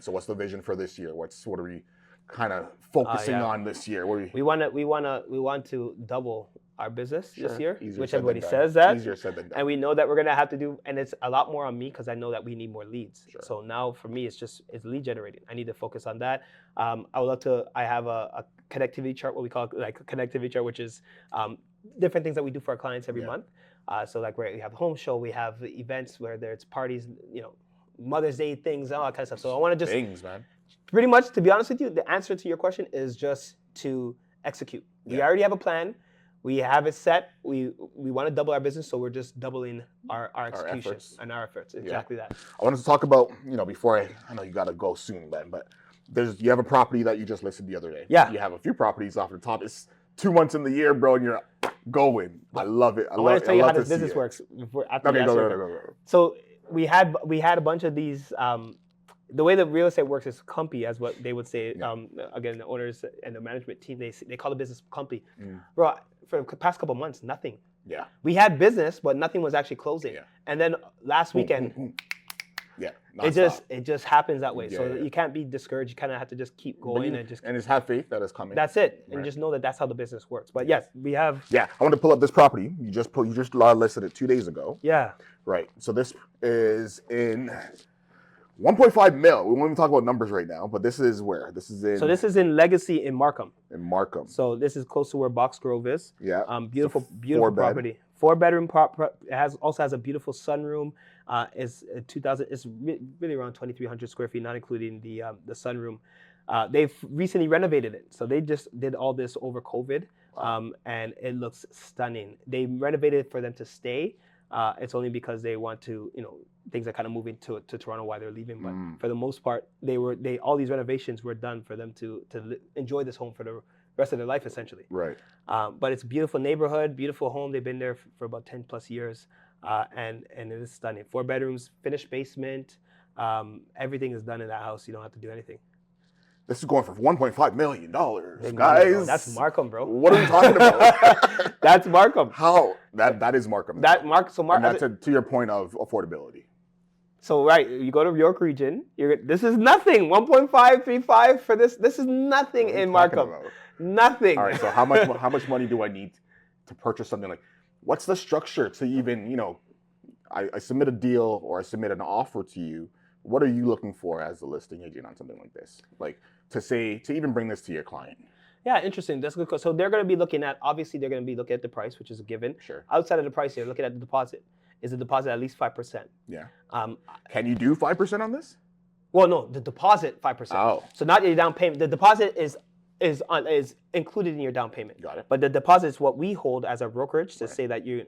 So what's the vision for this year? What are we kind of focusing on this year? What are we want to double our business this year, Easier which said than everybody done. says that. Easier said than done. And we know that we're gonna have to do, and it's a lot more on me because I know that we need more leads. Sure. So now for me, it's lead generating. I need to focus on that. I would love to. I have a connectivity chart, what we call like a connectivity chart, which is different things that we do for our clients every month. So like we have home show, we have events where there's parties, Mother's Day things, all that kind of stuff. So I want to just things, man. Pretty much, to be honest with you, the answer to your question is just to execute. We already have a plan. We have it set. We want to double our business, so we're just doubling our execution and our efforts. Exactly that. I wanted to talk about, before I know you got to go soon, Ben, but you have a property that you just listed the other day. Yeah. You have a few properties off the top. It's 2 months in the year, bro, and you're going. I love it. I want to tell you how this business works. Go. So we had a bunch of these. The way that real estate works is compy, as what they would say. Again, the owners and the management team, they call the business compy. Bro, for the past couple of months, nothing. Yeah. We had business, but nothing was actually closing. Yeah. And then last weekend, it just happens that way. You can't be discouraged. You kind of have to just keep going and just have faith that it's coming. That's it, and just know that that's how the business works. But yes, we have. Yeah, I want to pull up this property. You just listed it 2 days ago. Yeah. Right. So this is in 1.5 mil. We won't even talk about numbers right now, but this is where? This is in Legacy in Markham. In Markham. So this is close to where Box Grove is. Yeah. Beautiful property. 4-bedroom also has a beautiful sunroom. It's really around 2,300 square feet, not including the sunroom. They've recently renovated it, so they just did all this over COVID, and it looks stunning. They renovated it for them to stay. It's only because they want to, things are kind of moving to Toronto while they're leaving. But for the most part, all these renovations were done for them to enjoy this home for the rest of their life, essentially. Right. But it's a beautiful neighborhood, beautiful home. They've been there for about 10 plus years, and it is stunning. 4 bedrooms, finished basement. Everything is done in that house. You don't have to do anything. This is going for $1.5 million, guys. That's Markham, bro. What are we talking about? That's Markham. How? That is Markham. And that's to your point of affordability. So you go to York Region. This is nothing. 1.535 for this. This is nothing in Markham. Nothing. All right. So how much money do I need to purchase something like? What's the structure to even I submit a deal or I submit an offer to you. What are you looking for as a listing agent on something like this? Like to even bring this to your client? Yeah, interesting. That's good. So they're going to be looking at the price, which is a given. Sure. Outside of the price, they're looking at the deposit. Is the deposit at least 5%? Yeah. Can you do 5% on this? Well, no, the deposit 5%. Oh. So not your down payment. The deposit is included in your down payment. Got it. But the deposit is what we hold as a brokerage to say that you're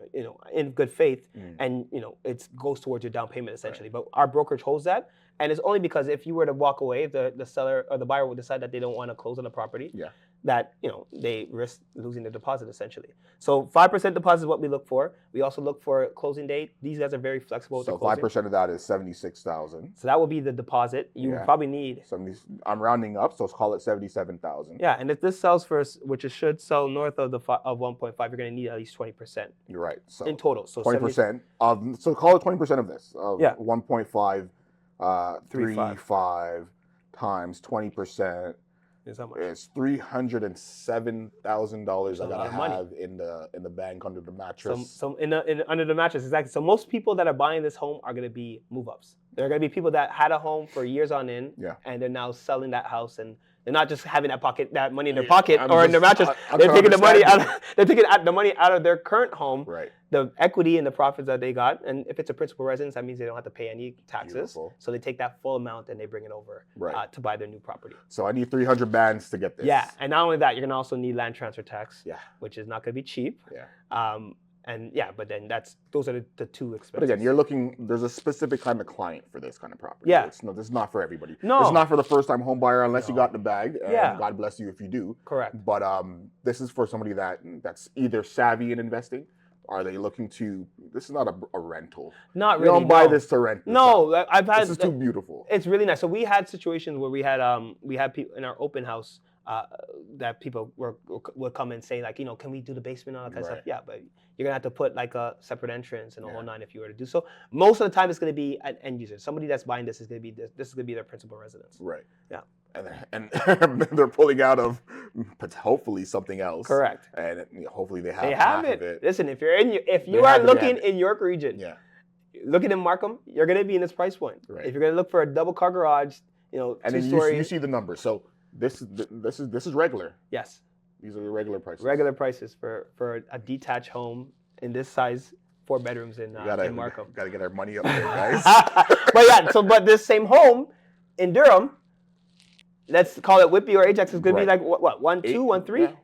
in good faith, and it goes towards your down payment essentially. Right. But our brokerage holds that, and it's only because if you were to walk away, if the seller or the buyer would decide that they don't want to close on the property, that they risk losing their deposit essentially. So 5% deposit is what we look for. We also look for closing date. These guys are very flexible with the closing. 5% of that is $76,000. So that will be the deposit. You would probably need 70. I'm rounding up, so let's call it $77,000. Yeah, and if this sells for, which it should sell north of 1.5, you're going to need at least 20%. You're right. So in total, so 20% so call it 20% of this. 1.5 35 times 20%. Is $307,000 I gotta have in the bank under the mattress. Under the mattress, exactly. So most people that are buying this home are gonna be move-ups. They're gonna be people that had a home for years on end, and they're now selling that house, and they're not just having that money in their pocket or in their mattress. They're taking the money out. They're taking the money out of their current home, the equity and the profits that they got. And if it's a principal residence, that means they don't have to pay any taxes. Beautiful. So they take that full amount and they bring it over to buy their new property. So I need 300 bands to get this. Yeah, and not only that, you're gonna also need land transfer tax. Which is not gonna be cheap. But then those are the two expenses. But again, there's a specific kind of client for this kind of property. Yeah. This is not for everybody. No. It's not for the first time home buyer unless you got the bag. And God bless you if you do. Correct. But this is for somebody that's either savvy in investing. Are they looking to? This is not a rental. Not really. You don't buy this to rent. No, I've had. This is too beautiful. It's really nice. So we had situations where we had people in our open house. that people would come and say, like, can we do the basement and all that kind of Right. stuff? Yeah, but you're gonna have to put like a separate entrance and a whole Yeah. nine if you were to do so. Most of the time, it's gonna be an end user. Somebody that's buying this is gonna be this is gonna be their principal residence. Right. Yeah. And they're pulling out of hopefully something else. Correct. And hopefully they have They half have of it. it. Listen, if you They are have it, they looking have it. in York Region, Yeah. looking in Markham, you're gonna be in this price point. Right. If you're gonna look for a double car garage, And then two-story. you see the numbers. So this is regular. Yes. These are the regular prices. Regular prices for a detached home in this size, 4 bedrooms in Markham. Gotta get our money up there, guys. but this same home in Durham, let's call it Whitby or Ajax, is going to be Right. like what 1.2, 1.3. Yeah.